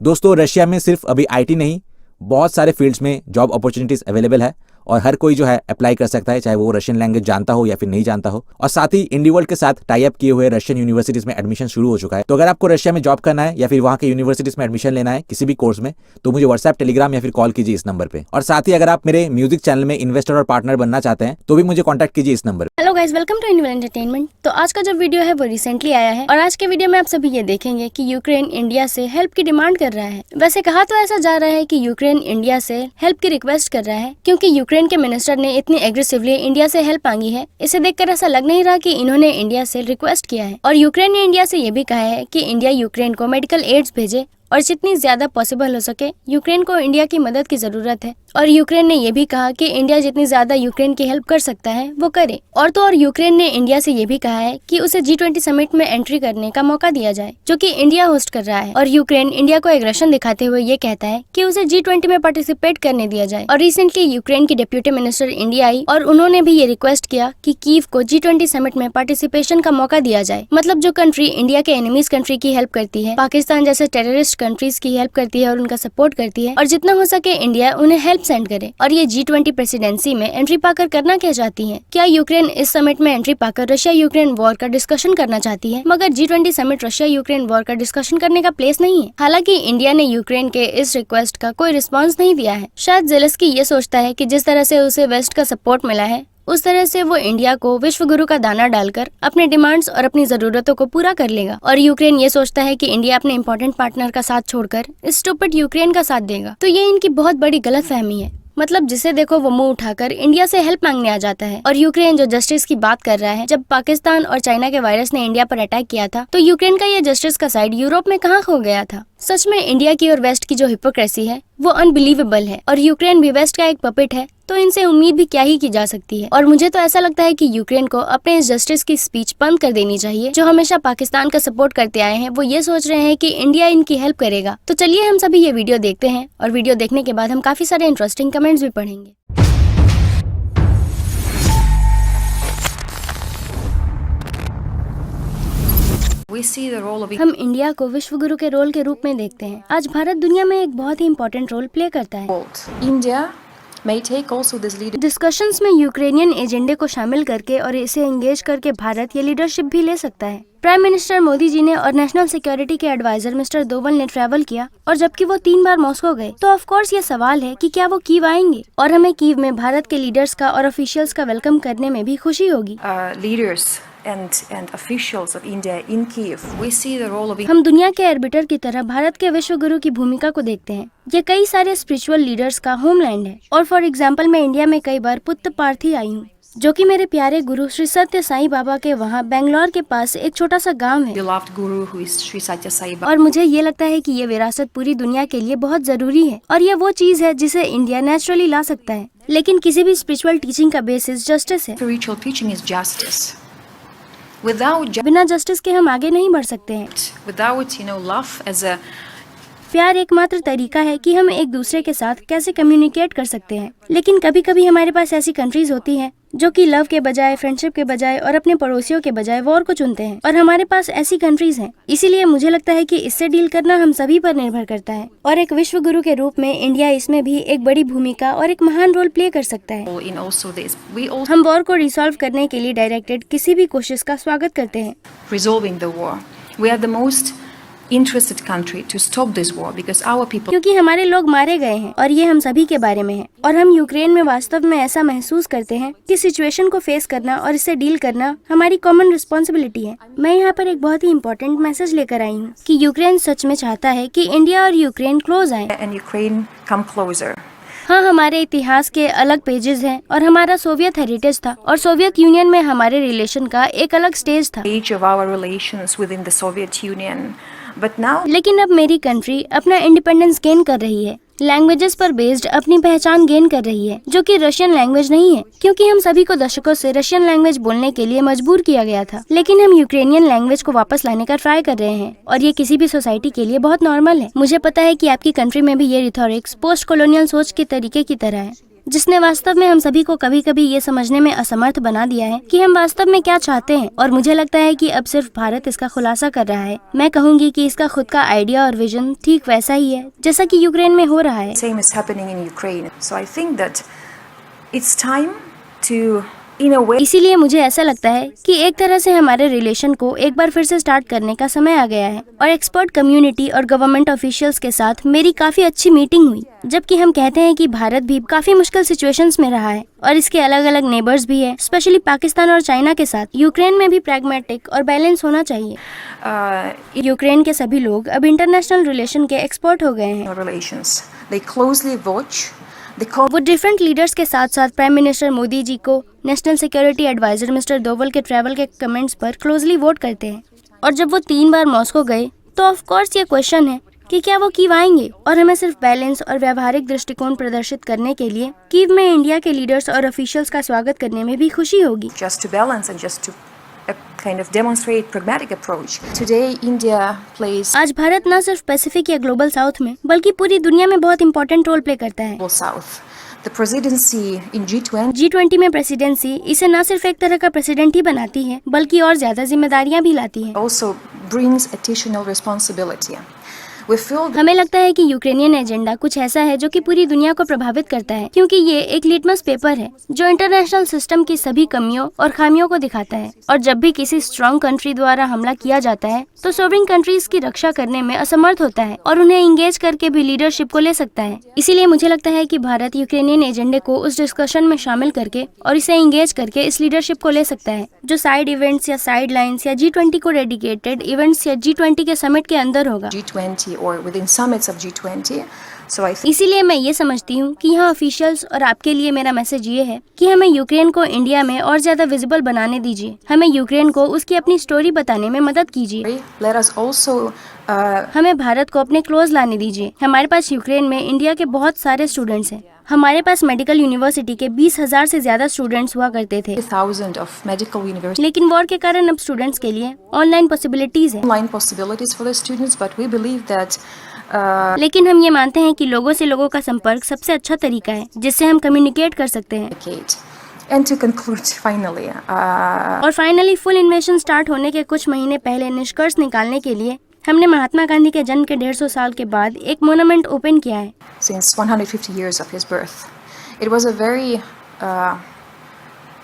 दोस्तों रशिया में सिर्फ अभी आईटी नहीं, बहुत सारे फील्ड्स में जॉब अपॉर्चुनिटीज अवेलेबल है और हर कोई जो है अप्लाई कर सकता है, चाहे वो रशियन लैंग्वेज जानता हो या फिर नहीं जानता हो। और साथ ही इंडी वर्ल्ड के साथ टाई अप किए हुए रशियन यूनिवर्सिटीज में एडमिशन शुरू हो चुका है। तो अगर आपको रशिया में जॉब करना है या फिर वहाँ के यूनिवर्सिटीज में एडमिशन लेना है किसी भी कोर्स में, तो मुझे व्हाट्सएप, टेलीग्राम या फिर कॉल कीजिए इस नंबर पे। और साथ ही अगर आप मेरे म्यूजिक चैनल में इन्वेस्टर और पार्टनर बनना चाहते हैं तो भी मुझे कॉन्टैक्ट कीजिए इस नंबर। हेलो गाइस, वेलकम टू इनवेल एंटरटेनमेंट। तो आज का जो वीडियो है वो रिसेंटली आया है और आज के वीडियो में आप सभी ये देखेंगे कि यूक्रेन इंडिया से हेल्प की डिमांड कर रहा है। वैसे कहा तो ऐसा जा रहा है कि यूक्रेन इंडिया से हेल्प की रिक्वेस्ट कर रहा है, क्योंकि यूक्रेन के मिनिस्टर ने इतनी एग्रेसिवली इंडिया से हेल्प मांगी है। इसे देखकर ऐसा लग नहीं रहा कि इन्होंने इंडिया से रिक्वेस्ट किया है। और यूक्रेन ने इंडिया से ये भी कहा है कि इंडिया यूक्रेन को मेडिकल एड्स भेजे और जितनी ज्यादा पॉसिबल हो सके यूक्रेन को इंडिया की मदद की जरूरत है। और यूक्रेन ने ये भी कहा कि इंडिया जितनी ज्यादा यूक्रेन की हेल्प कर सकता है वो करे। और यूक्रेन ने इंडिया से ये भी कहा है कि उसे G20 समिट में एंट्री करने का मौका दिया जाए, जो कि इंडिया होस्ट कर रहा है। और यूक्रेन इंडिया को एग्रेशन दिखाते हुए ये कहता है कि उसे G20 में पार्टिसिपेट करने दिया जाए। और रिसेंटली यूक्रेन की डिप्यूटी मिनिस्टर इंडिया आई और उन्होंने भी ये रिक्वेस्ट किया कि कीव को G20 समिट में पार्टिसिपेशन का मौका दिया जाए। मतलब जो कंट्री इंडिया के एनिमीज कंट्री की हेल्प करती है, पाकिस्तान जैसे टेररिस्ट कंट्रीज की हेल्प करती है और उनका सपोर्ट करती है, और जितना हो सके इंडिया उन्हें हेल्प सेंड करे। और ये G20 प्रेसिडेंसी में एंट्री पाकर करना क्या चाहती है? क्या यूक्रेन इस समिट में एंट्री पाकर रशिया यूक्रेन वॉर का डिस्कशन करना चाहती है? मगर G20 summit Russia Ukraine war का डिस्कशन करने का प्लेस नहीं है। हालांकि इंडिया ने यूक्रेन के इस रिक्वेस्ट का कोई रिस्पॉन्स नहीं दिया है। शायद ज़ेलेंस्की ये सोचता है कि जिस तरह से उसे वेस्ट का सपोर्ट मिला है उस तरह से वो इंडिया को विश्व गुरु का दाना डालकर अपने डिमांड्स और अपनी जरूरतों को पूरा कर लेगा। और यूक्रेन ये सोचता है कि इंडिया अपने इंपॉर्टेंट पार्टनर का साथ छोड़कर स्टूपिड यूक्रेन का साथ देगा। तो ये इनकी बहुत बड़ी गलतफहमी है। मतलब जिसे देखो वो मुंह उठाकर इंडिया से हेल्प मांगने आ जाता है। और यूक्रेन जो जस्टिस की बात कर रहा है, जब पाकिस्तान और चाइना के वायरस ने इंडिया पर अटैक किया था तो यूक्रेन का ये जस्टिस का साइड यूरोप में कहाँ खो गया था। सच में इंडिया की और वेस्ट की जो हिपोक्रेसी है वो अनबिलीवेबल है। और यूक्रेन भी वेस्ट का एक पपेट है, तो इनसे उम्मीद भी क्या ही की जा सकती है। और मुझे तो ऐसा लगता है कि यूक्रेन को अपने इस जस्टिस की स्पीच बंद कर देनी चाहिए। जो हमेशा पाकिस्तान का सपोर्ट करते आए हैं वो ये सोच रहे हैं कि इंडिया इनकी हेल्प करेगा। तो चलिए हम सभी ये वीडियो देखते हैं और वीडियो देखने के बाद हम काफी सारे इंटरेस्टिंग कमेंट्स भी पढ़ेंगे। हम इंडिया को विश्व गुरु के रोल के रूप में देखते हैं। आज भारत दुनिया में एक बहुत ही इम्पोर्टेंट रोल प्ले करता है। India may take also this leadership. Discussions में यूक्रेनियन एजेंडे को शामिल करके और इसे एंगेज करके भारत ये लीडरशिप भी ले सकता है। प्राइम मिनिस्टर मोदी जी ने और नेशनल सिक्योरिटी के एडवाइजर मिस्टर डोवल ने ट्रैवल किया, और जबकि वो 3 बार मॉस्को गए, तो ऑफ कोर्स ये सवाल है कि क्या वो कीव आएंगे। और हमें कीव में भारत के लीडर्स का और ऑफिशियल्स का वेलकम करने में भी खुशी होगी। Leaders and officials of India in Kiev, we see the role of हम दुनिया के आर्बिटर की तरह भारत के विश्व गुरु की भूमिका को देखते हैं। ये कई सारे स्पिरिचुअल लीडर्स का होमलैंड है। और फॉर एग्जाम्पल मैं इंडिया में कई बार पुट्टपार्थी आई हूँ, जो कि मेरे प्यारे गुरु श्री सत्य साईं बाबा के वहाँ बेंगलोर के पास एक छोटा सा गांव है। beloved guru who is Sri Satya Sai Baba. और मुझे ये लगता है कि ये विरासत पूरी दुनिया के लिए बहुत जरूरी है और ये वो चीज है जिसे इंडिया नेचुरली ला सकता है। लेकिन किसी भी स्पिरिचुअल टीचिंग का बेसिस जस्टिस है। Spiritual teaching is justice. Without बिना जस्टिस के हम आगे नहीं बढ़ सकते हैं। without love as a प्यार एकमात्र तरीका है कि हम एक दूसरे के साथ कैसे कम्युनिकेट कर सकते हैं। लेकिन कभी कभी हमारे पास ऐसी कंट्रीज होती हैं जो कि लव के बजाय, फ्रेंडशिप के बजाय और अपने पड़ोसियों के बजाय वॉर को चुनते हैं। और हमारे पास ऐसी कंट्रीज हैं। इसीलिए मुझे लगता है कि इससे डील करना हम सभी पर निर्भर करता है। और एक विश्व गुरु के रूप में इंडिया इसमें भी एक बड़ी भूमिका और एक महान रोल प्ले कर सकता है। in also this. We also हम वॉर को रिसॉल्व करने के लिए डायरेक्टेड किसी भी कोशिश का स्वागत करते हैं। resolving the war. We are the most interested country to stop this war because our people. क्योंकि हमारे लोग मारे गए हैं और ये हम सभी के बारे में है। और हम यूक्रेन में वास्तव में ऐसा महसूस करते हैं कि सिचुएशन को फेस करना और इससे डील करना हमारी कॉमन रिस्पॉन्सिबिलिटी है। मैं यहाँ पर एक बहुत ही इम्पोर्टेंट मैसेज लेकर आई हूँ कि यूक्रेन सच में चाहता है कि इंडिया और यूक्रेन क्लोज आए। And Ukraine come closer. हाँ, हमारे इतिहास के अलग पेजेस हैं और हमारा सोवियत हेरिटेज था और सोवियत यूनियन में हमारे रिलेशन का एक अलग स्टेज था। Age of our relations within the Soviet Union. But now लेकिन अब मेरी कंट्री अपना इंडिपेंडेंस गेन कर रही है, लैंग्वेजेस पर बेस्ड अपनी पहचान गेन कर रही है, जो कि रशियन लैंग्वेज नहीं है, क्योंकि हम सभी को दशकों से रशियन लैंग्वेज बोलने के लिए मजबूर किया गया था। लेकिन हम यूक्रेनियन लैंग्वेज को वापस लाने का ट्राई कर रहे हैं और ये किसी भी सोसाइटी के लिए बहुत नॉर्मल है। मुझे पता है कि आपकी कंट्री में भी ये रिथोरिक्स पोस्ट कॉलोनियल सोच के तरीके की तरह है। जिसने वास्तव में हम सभी को कभी कभी ये समझने में असमर्थ बना दिया है कि हम वास्तव में क्या चाहते हैं। और मुझे लगता है कि अब सिर्फ भारत इसका खुलासा कर रहा है। मैं कहूँगी कि इसका खुद का आइडिया और विजन ठीक वैसा ही है जैसा कि यूक्रेन में हो रहा है। Same is happening in Ukraine. So I think that it's time to, in a way, इसीलिए मुझे ऐसा लगता है कि एक तरह से हमारे रिलेशन को एक बार फिर से स्टार्ट करने का समय आ गया है। और एक्सपर्ट कम्युनिटी और गवर्नमेंट ऑफिशियल्स के साथ मेरी काफी अच्छी मीटिंग हुई, जबकि हम कहते हैं कि भारत भी काफी मुश्किल सिचुएशंस में रहा है और इसके अलग अलग नेबर्स भी है, स्पेशली पाकिस्तान और चाइना के साथ। यूक्रेन में भी प्रैग्मेटिक और बैलेंस होना चाहिए। यूक्रेन के सभी लोग अब इंटरनेशनल रिलेशन के एक्सपर्ट हो गए हैं। relations. They closely watch. वो डिफरेंट लीडर्स के साथ साथ प्राइम मिनिस्टर मोदी जी को, national security advisor mister Doval के ट्रैवल के कमेंट्स पर क्लोजली वोट करते हैं। और जब वो 3 बार मॉस्को गए तो ऑफ कोर्स ये क्वेश्चन है कि क्या वो कीव आएंगे। और हमें सिर्फ बैलेंस और व्यवहारिक दृष्टिकोण प्रदर्शित करने के लिए कीव में इंडिया के लीडर्स और ऑफिशियल्स का स्वागत करने में भी खुशी होगी। Just to balance and just to kind of demonstrate pragmatic approach. Today, India plays आज भारत न सिर्फ पैसिफिक या ग्लोबल साउथ में बल्कि पूरी दुनिया में बहुत इंपॉर्टेंट रोल प्ले करता है। global south. The presidency in G20 G20 में प्रेसिडेंसी इसे न सिर्फ एक तरह का प्रेसिडेंट ही बनाती है बल्कि और ज्यादा जिम्मेदारियां भी लाती है। also brings additional responsibility. We feel that हमें लगता है कि यूक्रेनियन एजेंडा कुछ ऐसा है जो कि पूरी दुनिया को प्रभावित करता है, क्योंकि ये एक लिटमस पेपर है जो इंटरनेशनल सिस्टम की सभी कमियों और खामियों को दिखाता है। और जब भी किसी स्ट्रॉन्ग कंट्री द्वारा हमला किया जाता है तो सोवरिन कंट्रीज की रक्षा करने में असमर्थ होता है और उन्हें इंगेज करके भी लीडरशिप को ले सकता है। इसीलिए मुझे लगता है कि भारत यूक्रेनियन एजेंडे को उस डिस्कशन में शामिल करके और इसे इंगेज करके इस लीडरशिप को ले सकता है जो साइड इवेंट्स या साइड लाइन्स या G20 को डेडिकेटेड इवेंट्स या G20 के समिट के अंदर होगा। G20 or within summits of G20. So I think इसीलिए मैं ये समझती हूँ कि यहाँ ऑफिशियल्स और आपके लिए मेरा मैसेज ये है कि हमें यूक्रेन को इंडिया में और ज्यादा विजिबल बनाने दीजिए। हमें यूक्रेन को उसकी अपनी स्टोरी बताने में मदद कीजिए। let us also हमें भारत को अपने क्लोज लाने दीजिए। हमारे पास यूक्रेन में इंडिया के बहुत सारे स्टूडेंट्स हैं। हमारे पास मेडिकल यूनिवर्सिटी के 20,000 से ज्यादा स्टूडेंट्स हुआ करते थे, 1,000 of medical university लेकिन वॉर के कारण अब स्टूडेंट्स के लिए ऑनलाइन पॉसिबिलिटीज है। online possibilities for the students, but we believe that लेकिन हम ये मानते हैं कि लोगों से लोगों का संपर्क सबसे अच्छा तरीका है जिससे हम कम्युनिकेट कर सकते हैं। Kate. And to conclude, finally, और फाइनली फुल इन्वेशन स्टार्ट होने के कुछ महीने पहले निष्कर्ष निकालने के लिए हमने महात्मा गांधी के जन्म के 150 साल के बाद एक मोनुमेंट ओपन किया है। since 150 years of his birth, it was a very,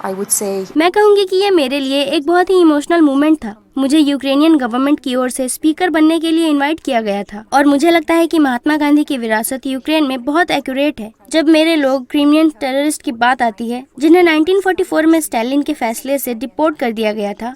I would say, मैं कहूँगी कि ये मेरे लिए एक बहुत ही इमोशनल मोमेंट था। मुझे यूक्रेनियन गवर्नमेंट की ओर से स्पीकर बनने के लिए इनवाइट किया गया था और मुझे लगता है कि महात्मा गांधी की विरासत यूक्रेन में बहुत एक्यूरेट है। जब मेरे लोग क्रिमियन टेररिस्ट की बात आती है जिन्हें 1944 में स्टालिन के फैसले से डिपोर्ट कर दिया गया था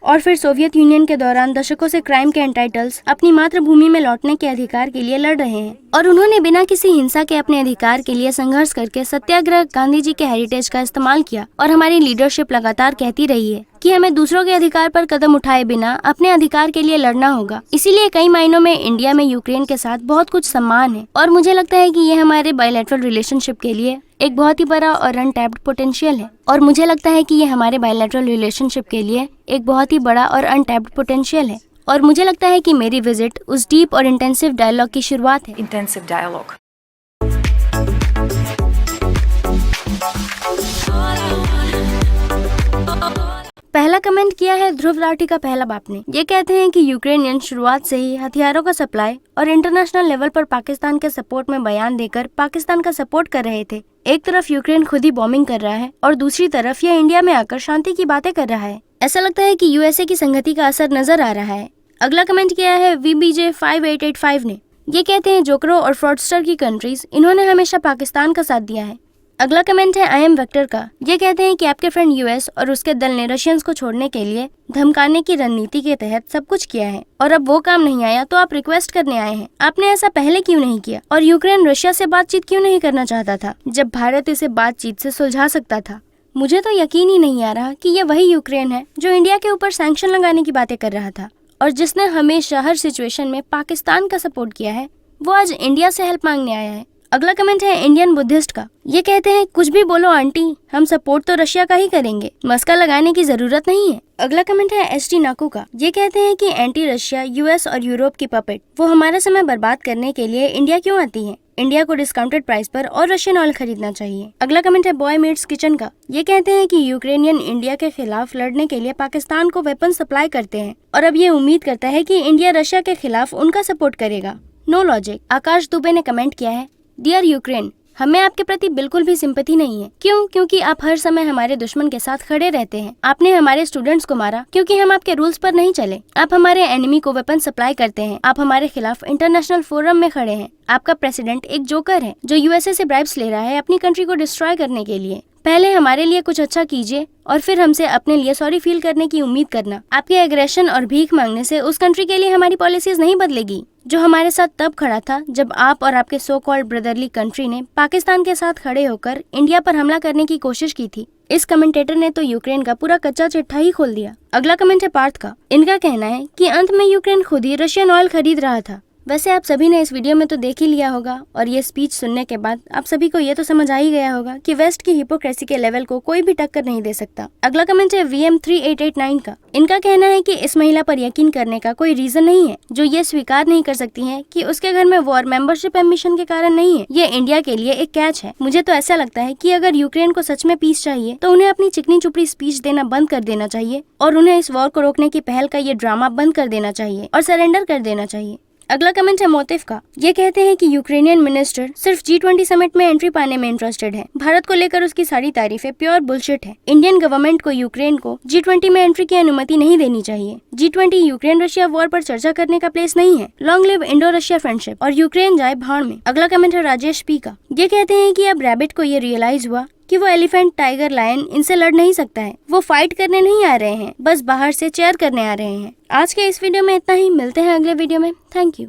और फिर सोवियत यूनियन के दौरान दशकों से क्राइम के एंटाइटल्स अपनी मातृभूमि में लौटने के अधिकार के लिए लड़ रहे हैं और उन्होंने बिना किसी हिंसा के अपने अधिकार के लिए संघर्ष करके सत्याग्रह गांधी जी के हेरिटेज का इस्तेमाल किया। और हमारी लीडरशिप लगातार कहती रही है कि हमें दूसरों के अधिकार पर कदम उठाए बिना अपने अधिकार के लिए लड़ना होगा। इसीलिए कई मायनों में इंडिया में यूक्रेन के साथ बहुत कुछ सम्मान है और मुझे लगता है कि ये हमारे बायलैटरल रिलेशनशिप के लिए एक बहुत ही बड़ा और अनटैप्ड पोटेंशियल है। और मुझे लगता है कि ये हमारे बायलैटरल रिलेशनशिप के लिए एक बहुत ही बड़ा और अनटैप्ड पोटेंशियल है। और मुझे लगता है कि मेरी विजिट उस डीप और इंटेंसिव डायलॉग की शुरुआत है। intensive dialogue. पहला कमेंट किया है ध्रुव राठी का पहला बाप ने। ये कहते हैं कि यूक्रेनियन शुरुआत से ही हथियारों का सप्लाई और इंटरनेशनल लेवल पर पाकिस्तान के सपोर्ट में बयान देकर पाकिस्तान का सपोर्ट कर रहे थे। एक तरफ यूक्रेन खुद ही बॉम्बिंग कर रहा है और दूसरी तरफ ये इंडिया में आकर शांति की बातें कर रहा है। ऐसा लगता है कि यूएसए की संगति का असर नजर आ रहा है। अगला कमेंट किया है VBJ 5885 ने। ये कहते हैं जोकरो और फ्रॉडस्टर की कंट्रीज, इन्होंने हमेशा पाकिस्तान का साथ दिया है। अगला कमेंट है IM वेक्टर का। ये कहते हैं कि आपके फ्रेंड यूएस और उसके दल ने रशियंस को छोड़ने के लिए धमकाने की रणनीति के तहत सब कुछ किया है और अब वो काम नहीं आया तो आप रिक्वेस्ट करने आए हैं। आपने ऐसा पहले क्यों नहीं किया? और यूक्रेन रशिया से बातचीत क्यों नहीं करना चाहता था जब भारत इसे बातचीत से सुलझा सकता था? मुझे तो यकीन ही नहीं आ रहा कि ये वही यूक्रेन है जो इंडिया के ऊपर सैंक्शन लगाने की बातें कर रहा था और जिसने हमेशा हर सिचुएशन में पाकिस्तान का सपोर्ट किया है। वो आज इंडिया से हेल्प मांगने आया है। अगला कमेंट है इंडियन बुद्धिस्ट का। ये कहते हैं कुछ भी बोलो आंटी, हम सपोर्ट तो रशिया का ही करेंगे, मस्का लगाने की जरूरत नहीं है। अगला कमेंट है एसटी नाकू का। ये कहते हैं कि एंटी रशिया, यूएस और यूरोप की पपेट वो हमारा समय बर्बाद करने के लिए इंडिया क्यों आती है। इंडिया को डिस्काउंटेड प्राइस पर और रशियन ऑयल खरीदना चाहिए। अगला कमेंट है बॉय मीट्स किचन का। ये कहते हैं कि यूक्रेनियन इंडिया के खिलाफ लड़ने के लिए पाकिस्तान को वेपन सप्लाई करते हैं और अब ये उम्मीद करता है कि इंडिया रशिया के खिलाफ उनका सपोर्ट करेगा। No logic. आकाश दुबे ने कमेंट किया है, डियर यूक्रेन, हमें आपके प्रति बिल्कुल भी सिंपैथी नहीं है। क्यों? क्योंकि आप हर समय हमारे दुश्मन के साथ खड़े रहते हैं। आपने हमारे स्टूडेंट्स को मारा क्योंकि हम आपके रूल्स पर नहीं चले। आप हमारे एनिमी को वेपन सप्लाई करते हैं। आप हमारे खिलाफ इंटरनेशनल फोरम में खड़े हैं। आपका प्रेसिडेंट एक जोकर है जो यूएसए से ब्राइब्स ले रहा है अपनी कंट्री को डिस्ट्रॉय करने के लिए। पहले हमारे लिए कुछ अच्छा कीजिए और फिर हमसे अपने लिए सॉरी फील करने की उम्मीद करना। आपके एग्रेशन और भीख मांगने से उस कंट्री के लिए हमारी पॉलिसीज नहीं बदलेगी, जो हमारे साथ तब खड़ा था जब आप और आपके सो कॉल्ड ब्रदरली कंट्री ने पाकिस्तान के साथ खड़े होकर इंडिया पर हमला करने की कोशिश की थी। इस कमेंटेटर ने तो यूक्रेन का पूरा कच्चा चिट्ठा ही खोल दिया। अगला कमेंट है पार्थ का। इनका कहना है कि अंत में यूक्रेन खुद ही रशियन ऑयल खरीद रहा था। वैसे आप सभी ने इस वीडियो में तो देख ही लिया होगा और ये स्पीच सुनने के बाद आप सभी को ये तो समझ आ ही गया होगा कि वेस्ट की हिपोक्रेसी के लेवल को कोई भी टक्कर नहीं दे सकता। अगला कमेंट है VM3889 का। इनका कहना है कि इस महिला पर यकीन करने का कोई रीजन नहीं है जो ये स्वीकार नहीं कर सकती है कि उसके घर में वॉर मेंबरशिप एम्बिशन के कारण नहीं है। ये इंडिया के लिए एक कैच है। मुझे तो ऐसा लगता है कि अगर यूक्रेन को सच में पीस चाहिए तो उन्हें अपनी चिकनी चुपड़ी स्पीच देना बंद कर देना चाहिए और उन्हें इस वॉर को रोकने की पहल का ये ड्रामा बंद कर देना चाहिए और सरेंडर कर देना चाहिए। अगला कमेंट है मोतिफ का। ये कहते हैं कि यूक्रेनियन मिनिस्टर सिर्फ G20 समिट में एंट्री पाने में इंटरेस्टेड है। भारत को लेकर उसकी सारी तारीफें प्योर बुलशिट है। इंडियन गवर्नमेंट को यूक्रेन को G20 में एंट्री की अनुमति नहीं देनी चाहिए। G20 यूक्रेन रशिया वॉर पर चर्चा करने का प्लेस नहीं है। Long live Indo Russia friendship और यूक्रेन जाए भाड़ में। अगला कमेंट है राजेश पी का। ये कहते हैं कि अब रैबिट को ये रियलाइज हुआ कि वो एलिफेंट, टाइगर, लायन इनसे लड़ नहीं सकता है। वो फाइट करने नहीं आ रहे हैं, बस बाहर से चेयर करने आ रहे हैं। आज के इस वीडियो में इतना ही। मिलते हैं अगले वीडियो में। Thank you.